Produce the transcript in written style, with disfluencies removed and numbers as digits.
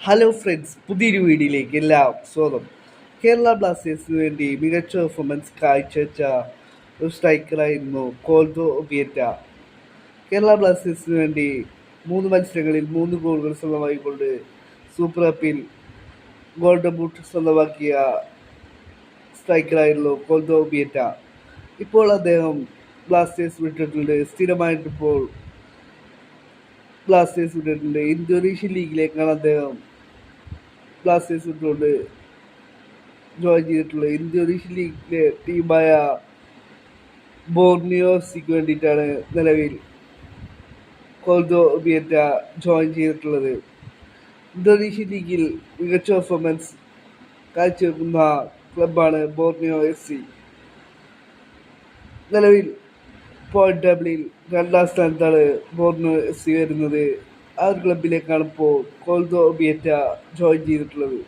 Hello friends, പുതിയൊരു വീഡിയോയിലേക്ക് എല്ലാവർക്കും സ്വാഗതം. കേരള ബ്ലാസ്റ്റേഴ്സിന് വേണ്ടി മികച്ച പെർഫോമൻസ് കാഴ്ചവെച്ച ഒരു സ്ട്രൈക്കറായിരുന്നു കോൾഡോ ഒബിയറ്റ. കേരള ബ്ലാസ്റ്റേഴ്സിന് വേണ്ടി 3 മത്സരങ്ങളിൽ 3 ഗോളുകൾ സ്വന്തമാക്കിക്കൊണ്ട് സൂപ്പർ കപ്പിൽ ഗോൾഡൻ ബൂട്ട് സ്വന്തമാക്കിയ സ്ട്രൈക്കറായിരുന്നു കോൾഡോ ഒബിയറ്റ. ഇപ്പോൾ അദ്ദേഹം ബ്ലാസ്റ്റേഴ്സ് വിട്ടിട്ടുണ്ട്. സ്ഥിരമായിട്ടിപ്പോൾ ബ്ലാസ്റ്റേഴ്സ് വിട്ടിട്ടുണ്ട്. ഇന്തോനേഷ്യൻ ലീഗിലേക്കാണ് അദ്ദേഹം ബ്ലാസ്റ്റേഴ്സ് വിട്ടുകൊണ്ട് ജോയിൻ ചെയ്തിട്ടുള്ളത്. ഇന്തോനേഷ്യൻ ലീഗിലെ ടീമായ ബോർണിയോ എഫ്സിക്ക് വേണ്ടിയിട്ടാണ് നിലവിൽ കോൾഡോ ഒബിയറ്റ ജോയിൻ ചെയ്തിട്ടുള്ളത്. ഇന്തോനേഷ്യൻ ലീഗിൽ മികച്ച പെർഫോമൻസ് കാഴ്ചവെക്കുന്ന ക്ലബാണ് ബോർണിയോ എഫ് സി. നിലവിൽ പോയിന്റ് ടേബിളിൽ 2ാം സ്ഥാനത്താണ് ബോർണിയോ എഫ് സി വരുന്നത്. ആ ഒരു ക്ലബിലേക്കാണ് ഇപ്പോൾ കോൾഡോ ഒബിയറ്റ ജോയിൻ ചെയ്തിട്ടുള്ളത്.